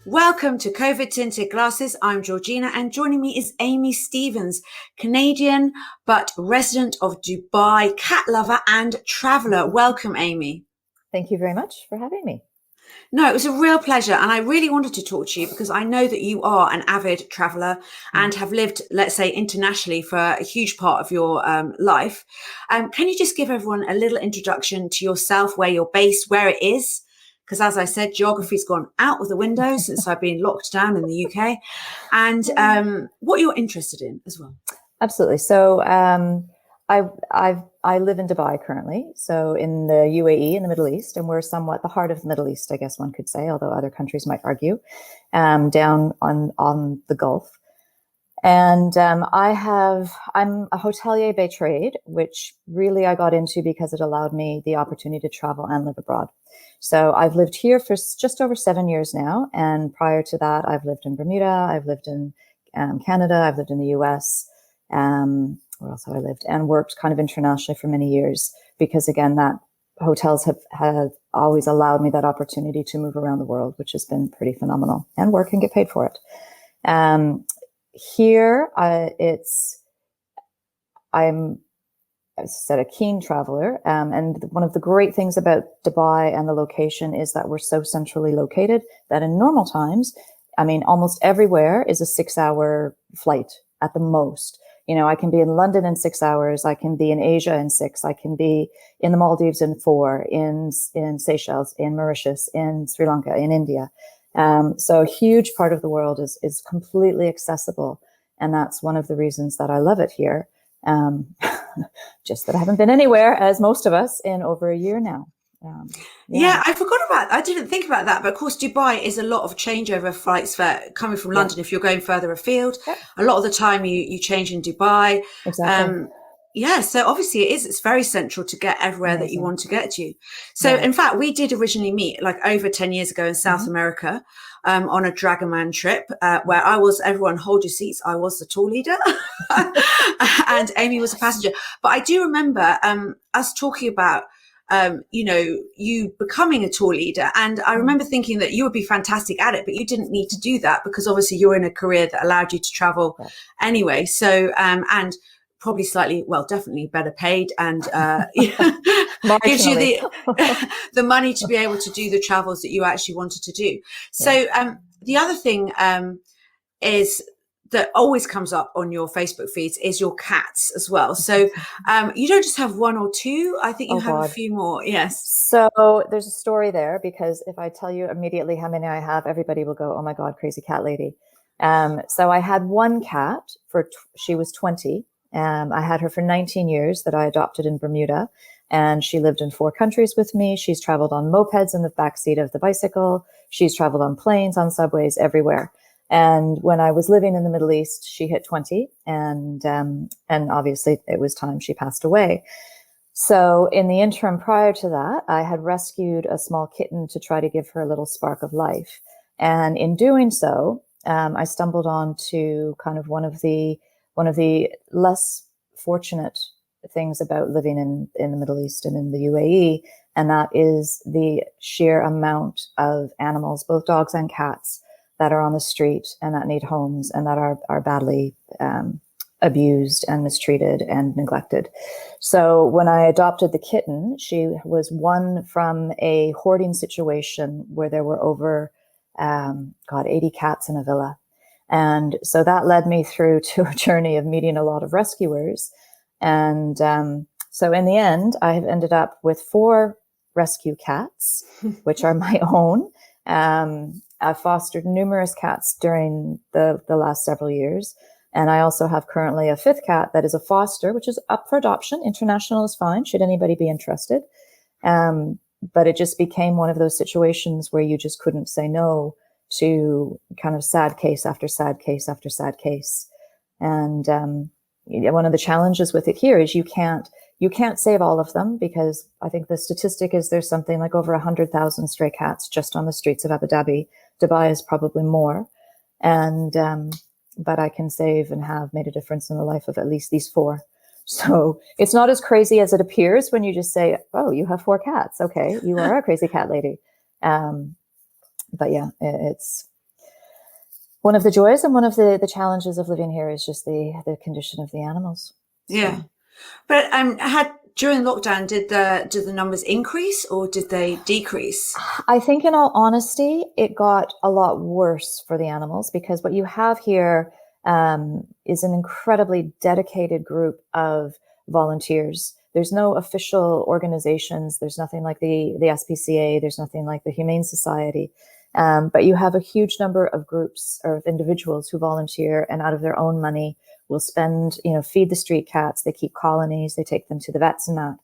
Welcome to COVID Tinted Glasses. I'm Georgina, and joining me is Amy Stevens, Canadian but resident of Dubai, cat lover and traveller. Welcome, Amy. Thank you very much for having me. No, it was a real pleasure, and I really wanted to talk to you because I know that you are an avid traveller and have lived, let's say, internationally for a huge part of your life. Can you just give everyone a little introduction to yourself, where you're based, where it is? Because as I said, geography's gone out of the window since I've been locked down in the UK, and what you're interested in as well. Absolutely. So I live in Dubai currently, so in the UAE in the Middle East, and we're somewhat the heart of the Middle East, I guess one could say, although other countries might argue, down on the Gulf. And I'm a hotelier by trade, which really I got into because it allowed me the opportunity to travel and live abroad. So I've lived here for just over 7 years now. And prior to that, I've lived in Bermuda, I've lived in Canada, I've lived in the US, where else have I lived? And worked kind of internationally for many years because, again, that hotels have always allowed me that opportunity to move around the world, which has been pretty phenomenal, and work and get paid for it. Here, I'm, as I said, a keen traveler. And one of the great things about Dubai and the location is that we're so centrally located that in normal times, I mean, almost everywhere is a 6-hour flight at the most. You know, I can be in London in 6 hours. I can be in Asia in 6. I can be in the Maldives in 4, in Seychelles, in Mauritius, in Sri Lanka, in India. So a huge part of the world is completely accessible. And that's one of the reasons that I love it here. Just that I haven't been anywhere, as most of us, in over a year now. Yeah, I forgot I didn't think about that. But of course, Dubai is a lot of changeover flights for coming from London. If you're going further afield, a lot of the time you change in Dubai. Exactly. So obviously it's very central to get everywhere that you want to get to. So in fact, we did originally meet like over 10 years ago in South America on a Dragoman trip where everyone hold your seats. I was the tour leader and Amy was a passenger. But I do remember us talking about you becoming a tour leader. And I remember thinking that you would be fantastic at it, but you didn't need to do that because obviously you're in a career that allowed you to travel anyway. So, and probably slightly, well, definitely better paid and gives you the money to be able to do the travels that you actually wanted to do. So the other thing is that always comes up on your Facebook feeds is your cats as well. So you don't just have one or two. I think you have a few more. Yes. So there's a story there, because if I tell you immediately how many I have, everybody will go, oh my God, crazy cat lady. So I had one cat she was 20. I had her for 19 years that I adopted in Bermuda, and she lived in 4 countries with me. She's traveled on mopeds in the backseat of the bicycle. She's traveled on planes, on subways, everywhere. And when I was living in the Middle East, she hit 20, and obviously it was time she passed away. So in the interim prior to that, I had rescued a small kitten to try to give her a little spark of life. And in doing so, I stumbled onto kind of one of the less fortunate things about living in the Middle East and in the UAE, and that is the sheer amount of animals, both dogs and cats, that are on the street and that need homes and that are badly abused and mistreated and neglected. So when I adopted the kitten, she was one from a hoarding situation where there were over 80 cats in a villa. And so that led me through to a journey of meeting a lot of rescuers. And so in the end, I have ended up with 4 rescue cats, which are my own. I've fostered numerous cats during the last several years. And I also have currently a 5th cat that is a foster, which is up for adoption. International is fine, should anybody be interested. But it just became one of those situations where you just couldn't say no to kind of sad case after sad case after sad case. And one of the challenges with it here is you can't save all of them, because I think the statistic is there's something like over 100,000 stray cats just on the streets of Abu Dhabi. Dubai is probably more. And but I can save and have made a difference in the life of at least these 4. So it's not as crazy as it appears when you just say, oh, you have 4 cats. Okay, you are a crazy cat lady. But yeah, it's one of the joys and one of the challenges of living here is just the condition of the animals. Yeah. So. But during lockdown, did the numbers increase or did they decrease? I think in all honesty, it got a lot worse for the animals, because what you have here is an incredibly dedicated group of volunteers. There's no official organizations. There's nothing like the SPCA. There's nothing like the Humane Society. But you have a huge number of groups or of individuals who volunteer, and out of their own money will spend, feed the street cats. They keep colonies. They take them to the vets and that.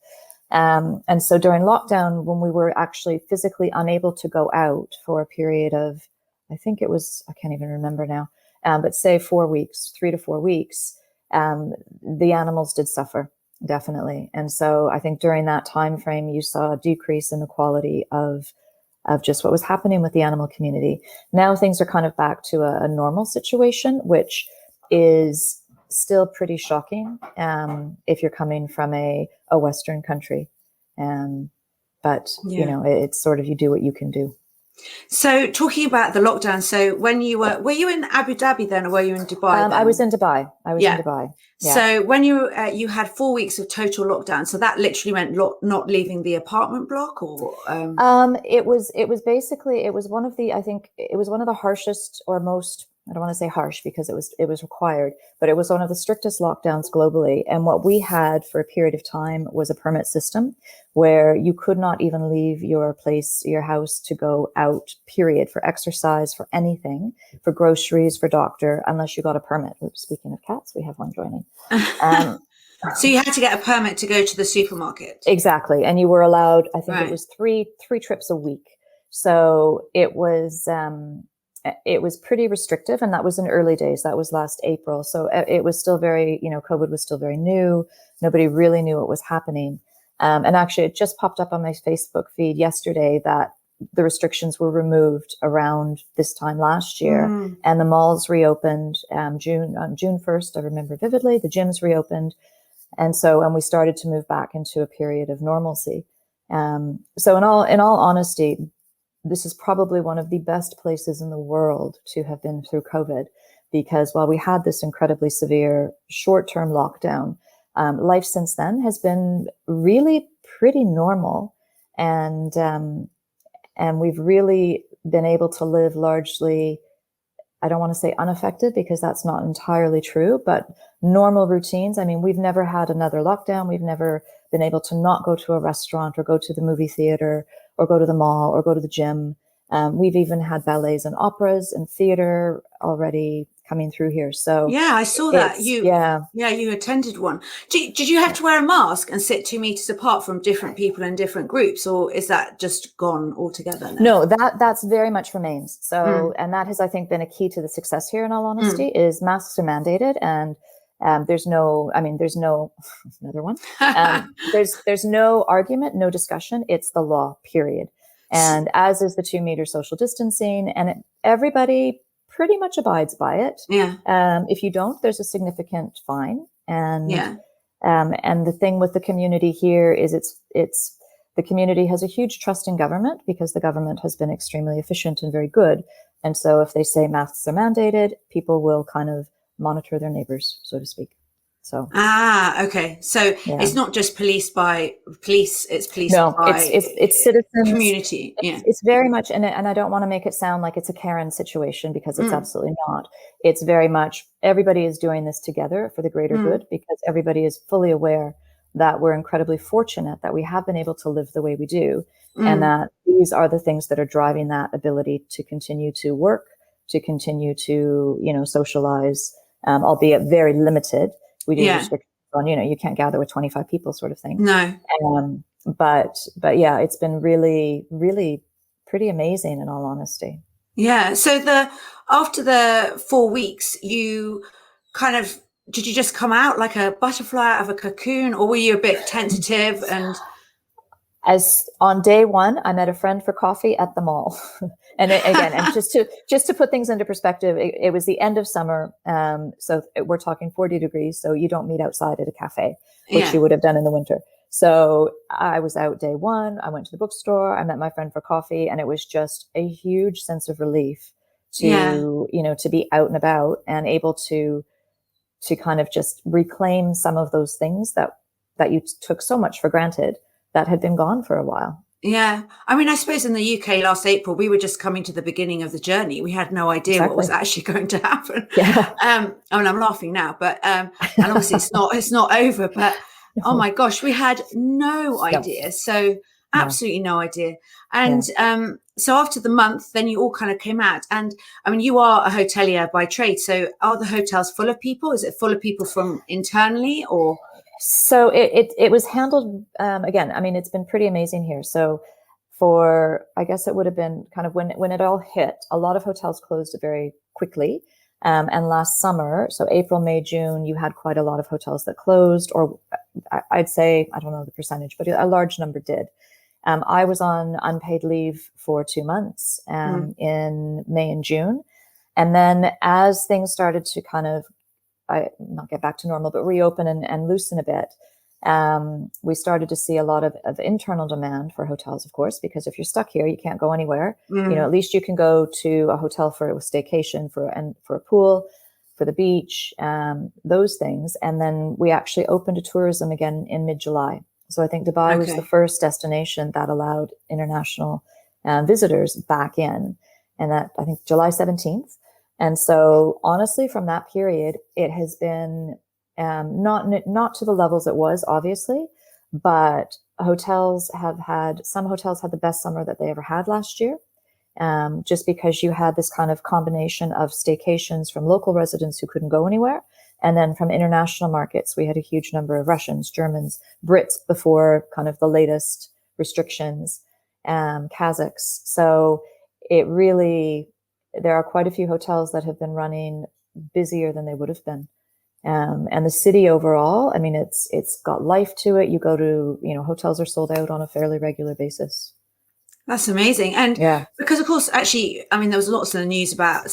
And so during lockdown, when we were actually physically unable to go out for a period of, I think it was, I can't even remember now, but say 4 weeks, 3 to 4 weeks, the animals did suffer, definitely. And so I think during that time frame, you saw a decrease in the quality of just what was happening with the animal community. Now things are kind of back to a normal situation, which is still pretty shocking if you're coming from a Western country. But, it's sort of, you do what you can do. So talking about the lockdown, so when you were you in Abu Dhabi then, or were you in Dubai? I was in Dubai. In Dubai. Yeah. So when you had 4 weeks of total lockdown, so that literally meant not leaving the apartment block, or it was basically, it was one of the harshest, or most, I don't want to say harsh because it was required, but it was one of the strictest lockdowns globally. And what we had for a period of time was a permit system where you could not even leave your house to go out, period, for exercise, for anything, for groceries, for doctor, unless you got a permit. Oops, speaking of cats, we have one joining. So you had to get a permit to go to the supermarket. Exactly. And you were allowed, I think it was three trips a week. So it was pretty restrictive, and that was in early days. That was last April. So it was still very, COVID was still very new. Nobody really knew what was happening. And actually it just popped up on my Facebook feed yesterday that the restrictions were removed around this time last year, and the malls reopened on June 1st. I remember vividly, the gyms reopened. And we started to move back into a period of normalcy. So in all honesty, this is probably one of the best places in the world to have been through COVID, because while we had this incredibly severe short-term lockdown, life since then has been really pretty normal. And we've really been able to live largely, I don't want to say unaffected because that's not entirely true, but normal routines. I mean, we've never had another lockdown. We've never been able to not go to a restaurant or go to the movie theater or go to the mall or go to the gym. We've even had ballets and operas and theater already coming through here. So yeah, I saw that. You attended one. Did you have to wear a mask and sit 2 meters apart from different people in different groups, or is that just gone altogether now? No, that's very much remains. So, and that has, I think, been a key to the success here, in all honesty, is masks are mandated, and there's no another one. There's no argument, no discussion. It's the law, period. And as is the 2 meter social distancing, and everybody pretty much abides by it. Yeah. If you don't, there's a significant fine. And the thing with the community here is the community has a huge trust in government, because the government has been extremely efficient and very good. And so if they say masks are mandated, people will kind of monitor their neighbors, so to speak. So okay. So it's not just policed by police; it's policed by it's citizens, community. Yeah, it's very much, and I don't want to make it sound like it's a Karen situation, because it's absolutely not. It's very much everybody is doing this together for the greater good, because everybody is fully aware that we're incredibly fortunate that we have been able to live the way we do, and that these are the things that are driving that ability to continue to work, to continue to socialize, albeit very limited. We do restrictions on, you can't gather with 25 people, sort of thing. No. But yeah, it's been really, really pretty amazing, in all honesty. Yeah. So after the 4 weeks, you did you just come out like a butterfly out of a cocoon, or were you a bit tentative? And as on day one, I met a friend for coffee at the mall. And again, and just to put things into perspective, it was the end of summer. So we're talking 40 degrees. So you don't meet outside at a cafe, which you would have done in the winter. So I was out day one. I went to the bookstore. I met my friend for coffee, and it was just a huge sense of relief to, to be out and about and able to kind of just reclaim some of those things that you took so much for granted that had been gone for a while. Yeah. I mean, I suppose in the UK last April, we were just coming to the beginning of the journey. We had no idea what was actually going to happen. Yeah. I mean, I'm laughing now, but, and obviously it's not over, but oh my gosh, we had no idea. So absolutely no idea. And, so after the month, then you all kind of came out, and I mean, you are a hotelier by trade. So are the hotels full of people? Is it full of people from internally, or? So it was handled, again, I mean, it's been pretty amazing here. So I guess it would have been kind of when it all hit, a lot of hotels closed very quickly. And last summer, so April, May, June, you had quite a lot of hotels that closed, or I'd say, I don't know the percentage, but a large number did. I was on unpaid leave for 2 months in May and June. And then as things started to kind of, not get back to normal, but reopen and loosen a bit, we started to see a lot of internal demand for hotels, of course, because if you're stuck here, you can't go anywhere. At least you can go to a hotel for a staycation, for a pool, for the beach, those things. And then we actually opened to tourism again in mid-July. So I think Dubai was the first destination that allowed international visitors back in, and that I think July 17th. And so honestly, from that period, it has been not to the levels it was, obviously, but some hotels had the best summer that they ever had last year, just because you had this kind of combination of staycations from local residents who couldn't go anywhere. And then from international markets, we had a huge number of Russians, Germans, Brits before kind of the latest restrictions, Kazakhs. So it really, there are quite a few hotels that have been running busier than they would have been. And the city overall, I mean, it's got life to it. You go to, hotels are sold out on a fairly regular basis. That's amazing. And because of course, actually, I mean, there was lots in the news about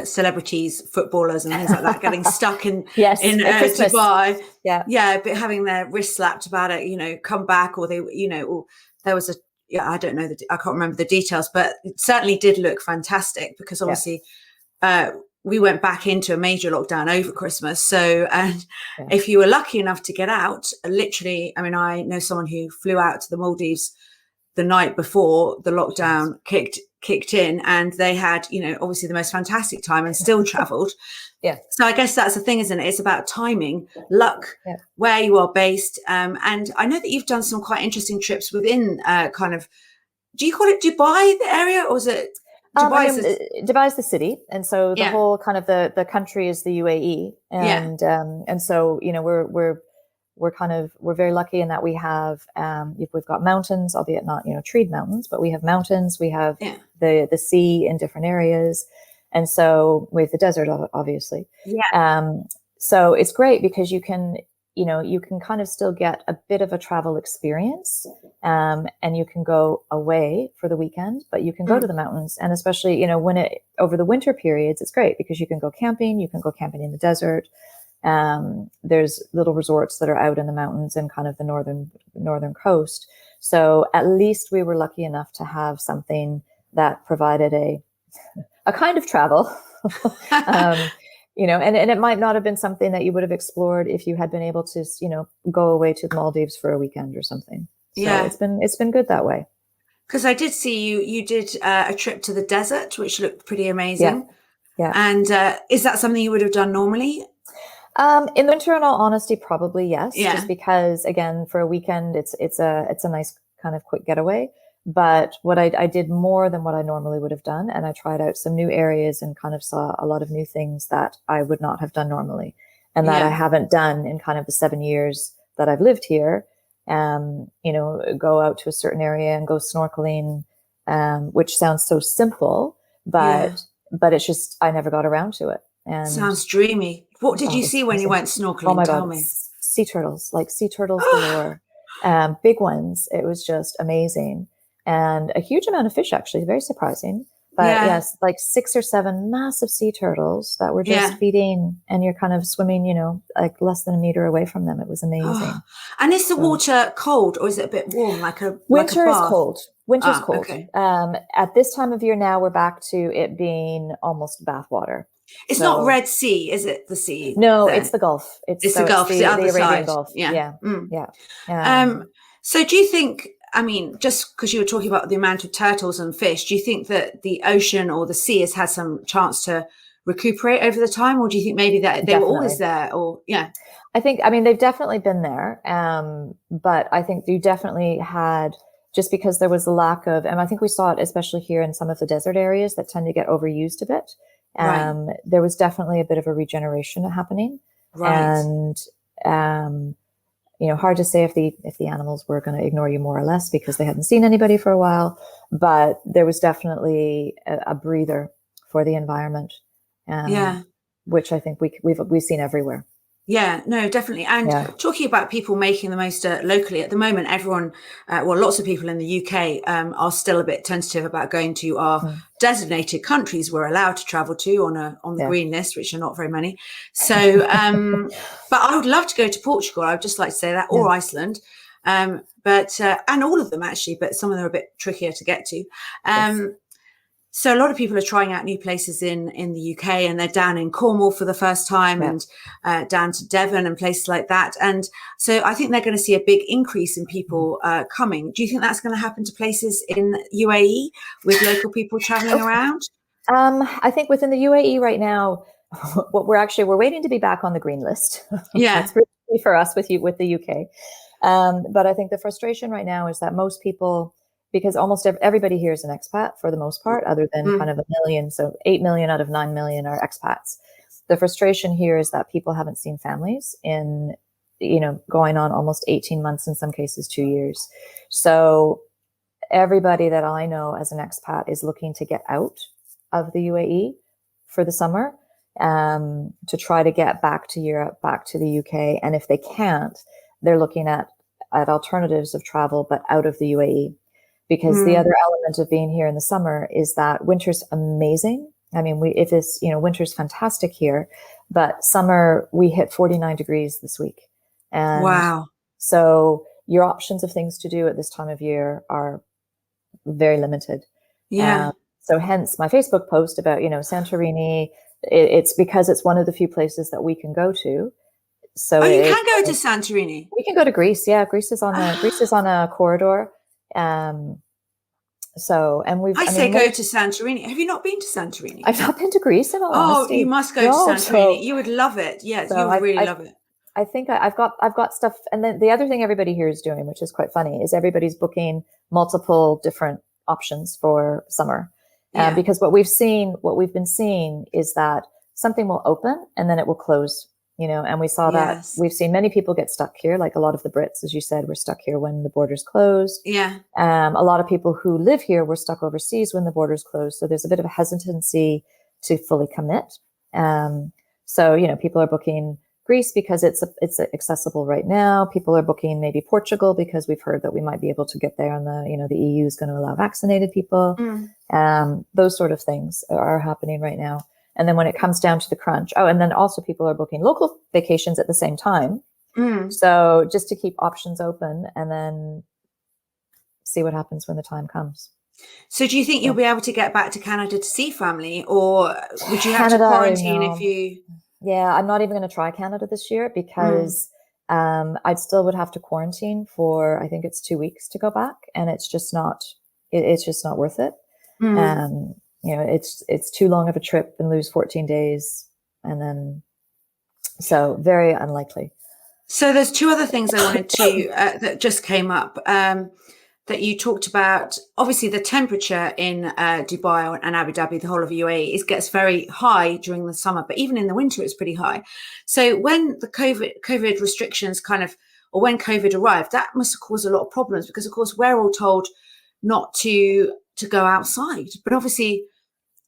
celebrities, footballers and things like that getting stuck in Dubai. Yeah. But having their wrist slapped about it, come back, or they, or there was I don't know, I can't remember the details, but it certainly did look fantastic, because obviously we went back into a major lockdown over Christmas. So, and if you were lucky enough to get out, literally, I mean, I know someone who flew out to the Maldives the night before the lockdown kicked in, and they had, obviously the most fantastic time and still traveled. So I guess that's the thing, isn't it? It's about timing, luck, where you are based. And I know that you've done some quite interesting trips within kind of, do you call it Dubai, the area, or is it Dubai is the city, and so the whole kind of the country is the UAE, and so we're very lucky in that we have we've got mountains, albeit not treed mountains, but we have mountains, we have the sea in different areas, and so we have the desert, obviously. So it's great because you can kind of still get a bit of a travel experience, and you can go away for the weekend, but you can go to the mountains. And especially, when over the winter periods, it's great because you can go camping in the desert. There's little resorts that are out in the mountains and kind of the northern coast. So at least we were lucky enough to have something that provided a kind of travel. And it might not have been something that you would have explored if you had been able to, go away to the Maldives for a weekend or something. So it's been good that way. Because I did see you did a trip to the desert, which looked pretty amazing. Yeah. And is that something you would have done normally? In the winter, in all honesty, probably yes. Just because, again, for a weekend, it's a nice kind of quick getaway. But what I did more than what I normally would have done, and I tried out some new areas and kind of saw a lot of new things that I would not have done normally, and that I haven't done in kind of the 7 years that I've lived here. Go out to a certain area and go snorkeling, which sounds so simple, but it's just I never got around to it. And sounds dreamy. What did you see when you went snorkeling? Oh my Tell God, me. Sea turtles galore, big ones. It was just amazing. And a huge amount of fish, actually, very surprising. But yes, like 6 or 7 massive sea turtles that were just feeding, and you're kind of swimming, like less than a meter away from them. It was amazing. And is the water cold, or is it a bit warm, like a winter like a is bath? cold. Winter's cold. Okay. At this time of year now, we're back to it being almost bathwater. It's not Red Sea, is it? The sea? No, there? It's the Gulf. It's the Gulf, the other Arabian side. Gulf. Yeah. Yeah. So do you think, I mean, just because you were talking about the amount of turtles and fish, do you think that the ocean or the sea has had some chance to recuperate over the time? Or do you think maybe that they were always there? Or I mean, they've definitely been there. But I think you definitely had, just because there was a lack of, and I think we saw it especially here in some of the desert areas that tend to get overused a bit. There was definitely a bit of a regeneration happening. And, hard to say if the animals were going to ignore you more or less because they hadn't seen anybody for a while, but there was definitely a breather for the environment. Which I think we've seen everywhere. Yeah, no, definitely. And talking about people making the most locally at the moment, everyone, lots of people in the UK are still a bit tentative about going to our designated countries we're allowed to travel to on the green list, which are not very many. So, but I would love to go to Portugal. I would just like to say that, or Iceland, but and all of them actually, but some of them are a bit trickier to get to. So a lot of people are trying out new places in the UK, and they're down in Cornwall for the first time and down to Devon and places like that. And so I think they're going to see a big increase in people coming. Do you think that's going to happen to places in UAE with local people traveling around? I think within the UAE right now, what we're waiting to be back on the green list. That's really for us with the UK. But I think the frustration right now is that most people, because almost everybody here is an expat for the most part, other than kind of 1 million. So 8 million out of 9 million are expats. The frustration here is that people haven't seen families in, going on almost 18 months, in some cases 2 years. So everybody that I know as an expat is looking to get out of the UAE for the summer, to try to get back to Europe, back to the UK. And if they can't, they're looking at alternatives of travel, but out of the UAE. Because the other element of being here in the summer is that winter's amazing. I mean, winter's fantastic here, but summer we hit 49 degrees this week. And wow. So your options of things to do at this time of year are very limited. Yeah. So hence my Facebook post about, Santorini, it's because it's one of the few places that we can go to. So you can go to Santorini. We can go to Greece. Yeah. Greece is on a corridor. And go to Santorini. Have you not been to Santorini? I've not been to Greece in all honesty. You must go to Santorini. You would love it. Yes, you would really love it. I think I've got stuff. And then the other thing everybody here is doing, which is quite funny, is everybody's booking multiple different options for summer. Because what we've been seeing is that something will open and then it will close. And we saw that we've seen many people get stuck here. Like a lot of the Brits, as you said, were stuck here when the borders closed. Yeah. A lot of people who live here were stuck overseas when the borders closed. So there's a bit of a hesitancy to fully commit. So, people are booking Greece because it's accessible right now. People are booking maybe Portugal because we've heard that we might be able to get there and the EU is going to allow vaccinated people. Those sort of things are happening right now. And then when it comes down to the crunch, and then also people are booking local vacations at the same time. So just to keep options open and then see what happens when the time comes. So do you think you'll be able to get back to Canada to see family, or would you have to quarantine if you... Yeah, I'm not even going to try Canada this year because I'd still would have to quarantine for, I think it's 2 weeks to go back. And it's just not worth it. It's too long of a trip and lose 14 days. And then, so very unlikely. So there's two other things I wanted to, that just came up, that you talked about. Obviously the temperature in Dubai and Abu Dhabi, the whole of UAE, gets very high during the summer, but even in the winter, it's pretty high. So when the COVID restrictions or when COVID arrived, that must have caused a lot of problems because of course we're all told not to go outside, but obviously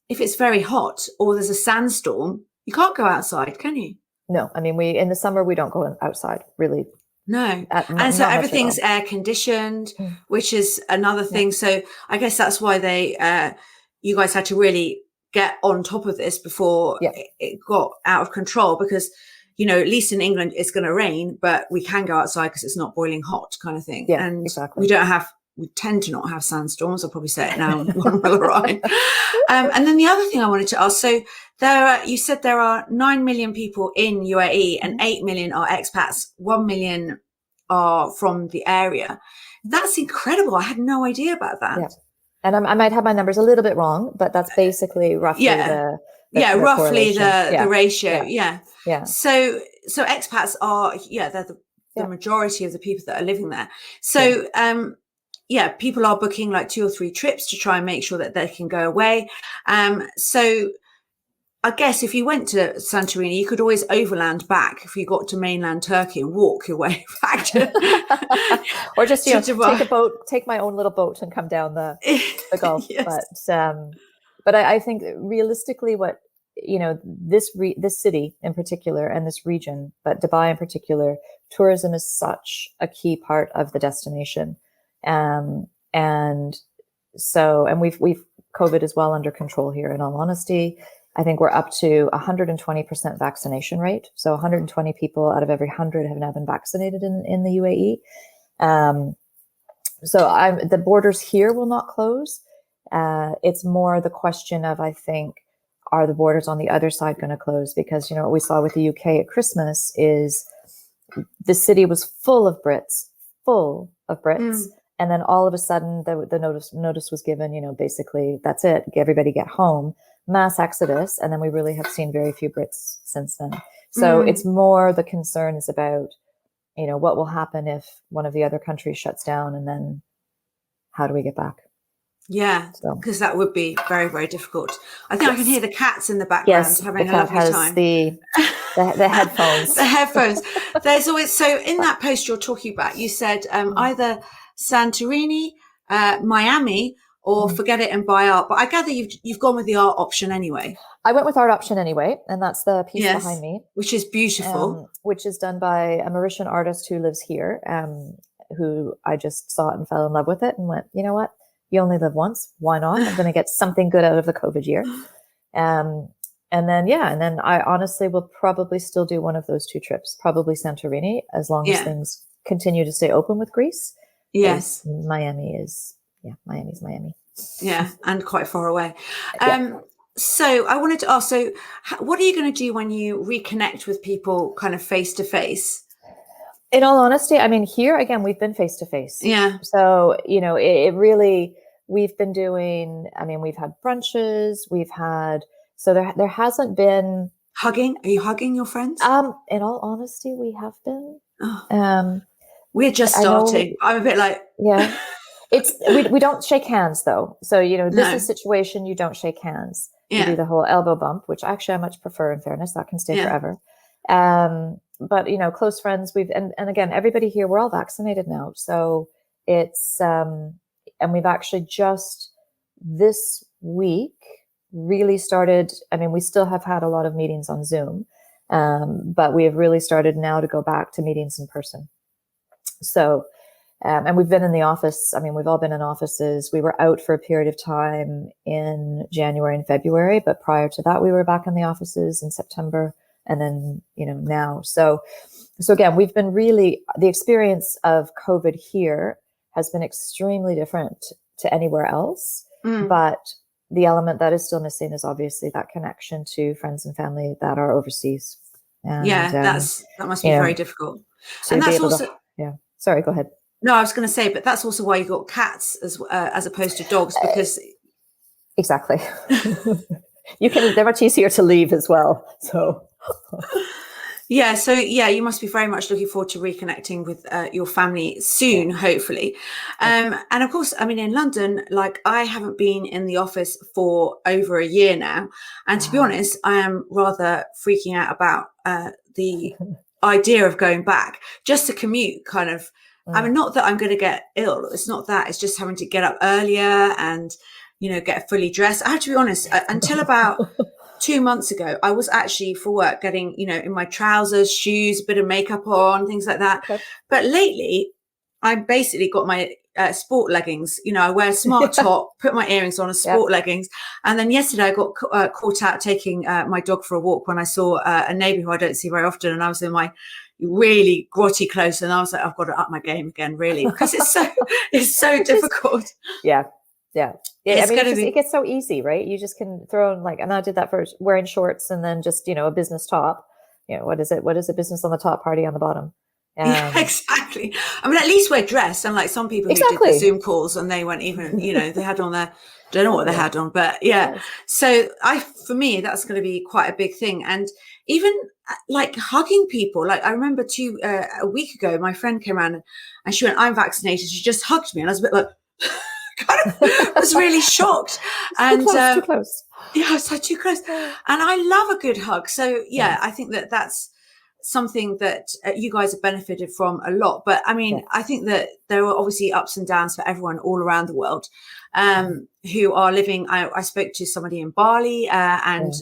if it's very hot or there's a sandstorm, you can't go outside, can you? No, I mean, in the summer, we don't go outside really. No. And so everything's air conditioned, which is another thing. So I guess that's why you guys had to really get on top of this before it got out of control, because, at least in England, it's going to rain, but we can go outside because it's not boiling hot kind of thing. Yeah, and exactly. we don't have we tend to not have sandstorms. I'll probably say it now when we'll arrive. And then the other thing I wanted to ask, so you said there are 9 million people in UAE and 8 million are expats, 1 million are from the area. That's incredible. I had no idea about that. Yeah. And I might have my numbers a little bit wrong, but that's basically roughly the roughly the ratio. Yeah. So expats are, they're the majority of the people that are living there. So, people are booking like 2 or 3 trips to try and make sure that they can go away. So I guess if you went to Santorini, you could always overland back if you got to mainland Turkey and walk your way back to, or just take my own little boat and come down the Gulf. Yes. But I think realistically, what this city in particular and this region, but Dubai in particular, tourism is such a key part of the destination, and we've COVID is well under control here. In all honesty, I think we're up to 120% vaccination rate. So 120 people out of every 100 have now been vaccinated in the UAE. So the borders here will not close. It's more the question of, I think, are the borders on the other side going to close? Because, what we saw with the UK at Christmas is the city was full of Brits. And then all of a sudden the notice was given, basically that's it. Everybody get home, mass exodus. And then we really have seen very few Brits since then. So it's more the concern is about, what will happen if one of the other countries shuts down, and then how do we get back? Yeah, because that would be very, very difficult. I think I can hear the cats in the background having a lovely time. The headphones. The headphones. There's always, so in that post you're talking about, you said either Santorini, Miami, or forget it and buy art. But I gather you've gone with the art option anyway. I went with art option anyway, and that's the piece behind me, which is beautiful, which is done by a Mauritian artist who lives here, who I just saw it and fell in love with it and went, you know what? You only live once. Why not? I'm going to get something good out of the COVID year. And then I honestly will probably still do one of those 2 trips, probably Santorini, as long as things continue to stay open with Greece. Yes. Miami's Miami. Yeah, and quite far away. So I wanted to ask, so what are you going to do when you reconnect with people kind of face to face? In all honesty, I mean, here again, we've been face to face. Yeah. So, it really, we've been doing, we've had brunches, so there hasn't been. Hugging? Are you hugging your friends? In all honesty, we have been. Oh. We're just starting. I'm a bit like. Yeah. We don't shake hands though. So, this is a situation you don't shake hands. You do the whole elbow bump, which actually I much prefer, in fairness, that can stay forever. But, close friends, and again, everybody here, we're all vaccinated now. So it's, and we've actually just this week really started, we still have had a lot of meetings on Zoom, but we have really started now to go back to meetings in person. So, and we've been in the office. We've all been in offices. We were out for a period of time in January and February, but prior to that, we were back in the offices in September. And then, now. So again, we've been really, the experience of COVID here has been extremely different to anywhere else. But the element that is still missing is obviously that connection to friends and family that are overseas. And, that must be very difficult. And that's also, sorry, go ahead. No, I was going to say, but that's also why you got cats as opposed to dogs, because. Exactly. They're much easier to leave as well. So. So you must be very much looking forward to reconnecting with your family soon, hopefully. And of course, in London, like I haven't been in the office for over a year now. And to be honest, I am rather freaking out about the idea of going back just to commute kind of. Not that I'm going to get ill. It's not that. It's just having to get up earlier and, get fully dressed. I have to be honest, until about 2 months ago, I was actually for work getting, in my trousers, shoes, a bit of makeup on, things like that. Okay. But lately, I basically got my sport leggings. I wear a smart top, put my earrings on, and sport leggings. And then yesterday, I got caught out taking my dog for a walk when I saw a neighbour who I don't see very often. And I was in my, really grotty close. And I was like, I've got to up my game again, really, because it's so difficult. Yeah. It's It gets so easy, right? You just can throw in and I did that for wearing shorts and then just, a business top. What is it? What is a business on the top, party on the bottom? Yeah, exactly. I mean, at least wear dress. Unlike some people who did the Zoom calls and they weren't even, they had on their, don't know what they had on, but yeah. Yes. So for me, that's going to be quite a big thing. And even like hugging people, like I remember a week ago, my friend came around and she went, I'm vaccinated. She just hugged me. And I was a bit like, kind of was really shocked. And too close. Yeah, I was like too close. And I love a good hug. So yeah. I think that's something that you guys have benefited from a lot. But I mean, I think that there are obviously ups and downs for everyone all around the world who are living. I spoke to somebody in Bali and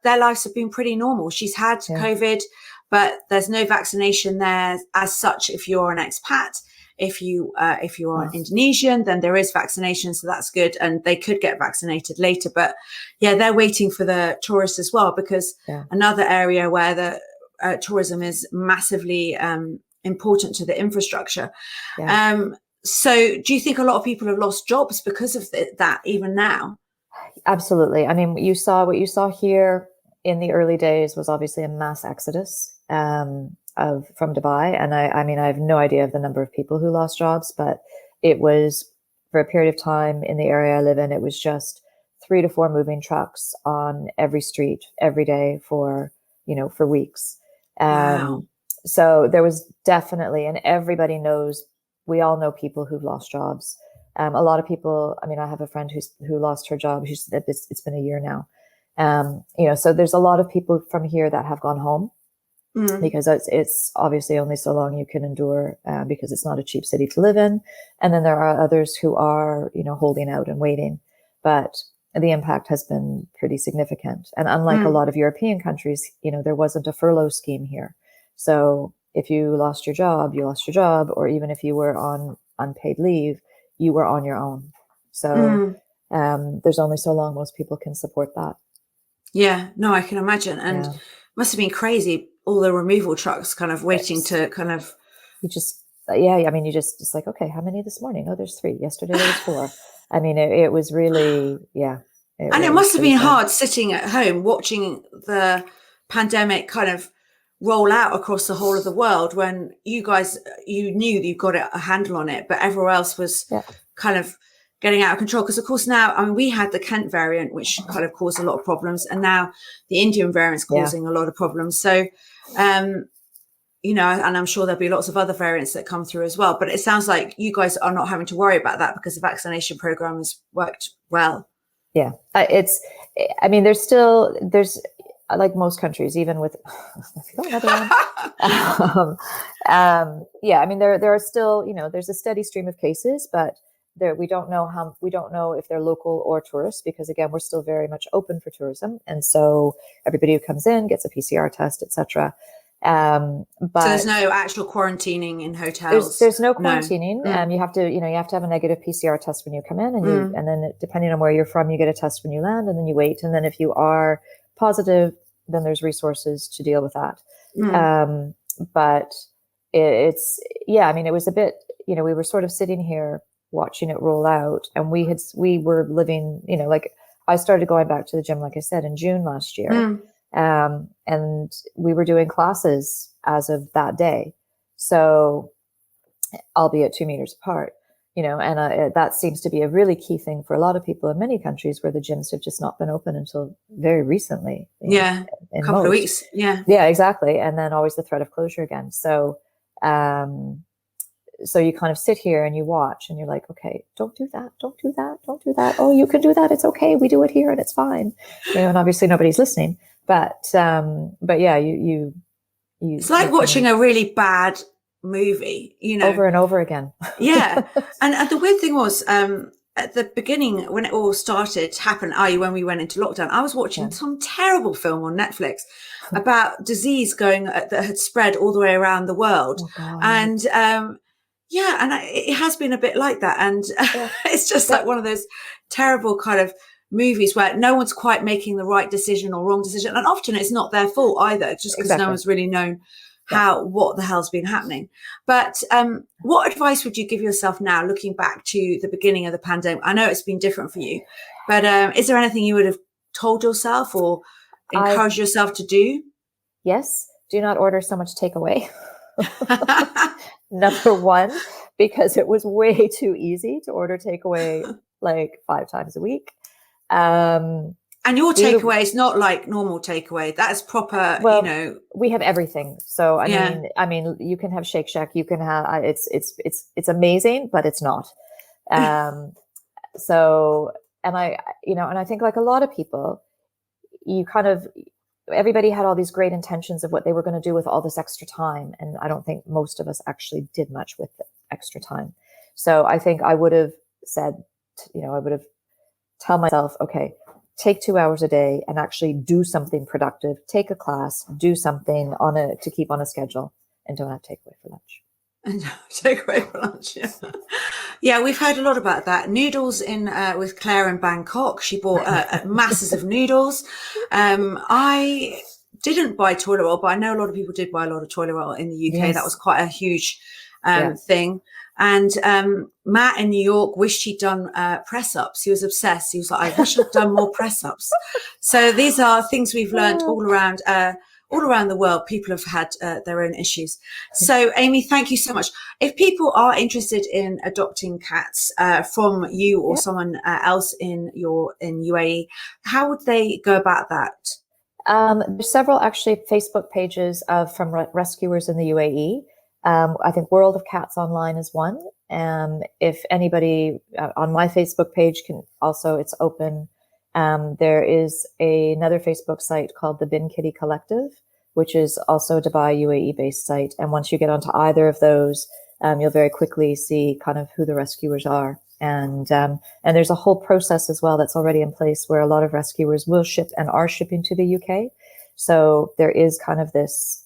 their lives have been pretty normal. She's had COVID, but there's no vaccination there as such. If you're an expat, if you are Indonesian, then there is vaccination, so that's good, and they could get vaccinated later. But yeah, they're waiting for the tourists as well, because another area where the tourism is massively important to the infrastructure. So do you think a lot of people have lost jobs because of that even now? Absolutely. I mean, what you saw here in the early days was obviously a mass exodus from Dubai. And I mean, I have no idea of the number of people who lost jobs, but it was for a period of time in the area I live in, it was just 3 to 4 moving trucks on every street every day for weeks. Wow. So there was definitely, and everybody knows, we all know people who've lost jobs. A lot of people, I mean, I have a friend who lost her job. It's been a year now. So there's a lot of people from here that have gone home. Because it's obviously only so long you can endure because it's not a cheap city to live in. And then there are others who are, holding out and waiting. But the impact has been pretty significant. And unlike a lot of European countries, there wasn't a furlough scheme here. So if you lost your job, you lost your job. Or even if you were on unpaid leave, you were on your own. So there's only so long most people can support that. Yeah, no, I can imagine. And must have been crazy. All the removal trucks kind of waiting to kind of. You just, I mean, it's like, okay, how many this morning? Oh, there's 3. Yesterday there was 4. I mean, it was really, it must have been hard sitting at home watching the pandemic kind of roll out across the whole of the world when you guys, you knew that you got a handle on it, but everywhere else was kind of getting out of control. Because of course now, I mean, we had the Kent variant, which kind of caused a lot of problems, and now the Indian variant's causing a lot of problems. So, and I'm sure there'll be lots of other variants that come through as well. But it sounds like you guys are not having to worry about that because the vaccination program has worked well. Yeah, there's like most countries, even with another one. I mean, there are still, there's a steady stream of cases, but we don't know if they're local or tourists, because again, we're still very much open for tourism, and so everybody who comes in gets a PCR test, etc. But so there's no actual quarantining in hotels. There's no quarantining. You have to have a negative PCR test when you come in, and and then depending on where you're from, you get a test when you land, and then you wait, and then if you are positive, then there's resources to deal with that. But I mean, it was a bit, we were sort of sitting here watching it roll out, and we were living, like I started going back to the gym, like I said, in June last year. And we were doing classes as of that day. So albeit 2 meters apart, and that seems to be a really key thing for a lot of people in many countries where the gyms have just not been open until very recently. A couple of weeks. Yeah, exactly. And then always the threat of closure again. So, so you kind of sit here and you watch and you're like, okay, don't do that. Don't do that. Don't do that. Oh, you can do that. It's okay. We do it here and it's fine. And obviously nobody's listening, but yeah, you it's like watching a really bad movie, over and over again. Yeah. And the weird thing was, at the beginning, when it all started to happen, when we went into lockdown, I was watching some terrible film on Netflix about disease that had spread all the way around the world. Oh, and it has been a bit like that. And it's just like one of those terrible kind of movies where no one's quite making the right decision or wrong decision. And often it's not their fault either, just because no one's really known what the hell's been happening. But what advice would you give yourself now, looking back to the beginning of the pandemic? I know it's been different for you, but is there anything you would have told yourself or encouraged yourself to do? Yes. Do not order so much takeaway. Number one, because it was way too easy to order takeaway like 5 times a week. And your takeaway is not like normal takeaway. That's proper, we have everything. So I mean, you can have Shake Shack, you can have, it's amazing, but it's not. So, and I think like a lot of people, everybody had all these great intentions of what they were going to do with all this extra time. And I don't think most of us actually did much with the extra time. So I think I would have said, I would have tell myself, okay, take 2 hours a day and actually do something productive, take a class, do something to keep on a schedule, and don't have takeaway for lunch. And takeaway for lunch, yeah. Yeah, we've heard a lot about that. Noodles with Claire in Bangkok. She bought masses of noodles. I didn't buy toilet roll, but I know a lot of people did buy a lot of toilet roll in the UK. Yes. That was quite a huge thing. And Matt in New York wished he'd done press-ups. He was obsessed. He was like, I wish I'd done more press-ups. So these are things we've learned all around the world. People have had their own issues. So Amy, thank you so much. If people are interested in adopting cats from you or someone else in UAE, how would they go about that? There's several actually Facebook pages from rescuers in the UAE. I think World of Cats Online is one. If anybody on my Facebook page can also, it's open. There is another Facebook site called the Bin Kitty Collective, which is also a Dubai UAE based site. And once you get onto either of those, you'll very quickly see kind of who the rescuers are. And there's a whole process as well that's already in place where a lot of rescuers will ship and are shipping to the UK. So there is kind of this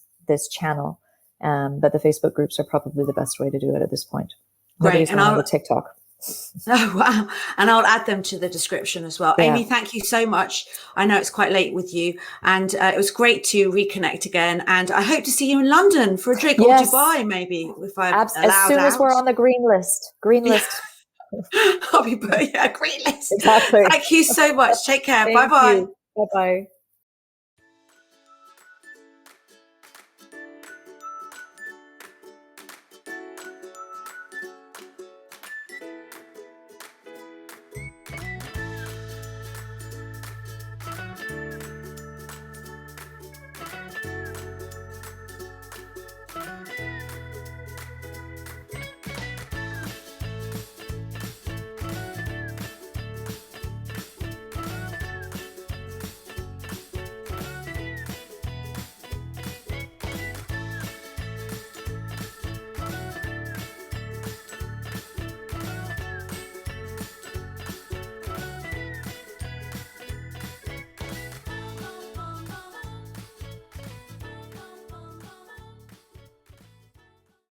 channel. But the Facebook groups are probably the best way to do it at this point. Great. And on the TikTok. Oh, wow. And I'll add them to the description as well. Yeah. Amy, thank you so much. I know it's quite late with you, and it was great to reconnect again. And I hope to see you in London for a drink, or Dubai, maybe, if I'm allowed as soon as we're on the green list. I'll be green list. Exactly. Thank you so much. Take care. Bye-bye. Bye-bye.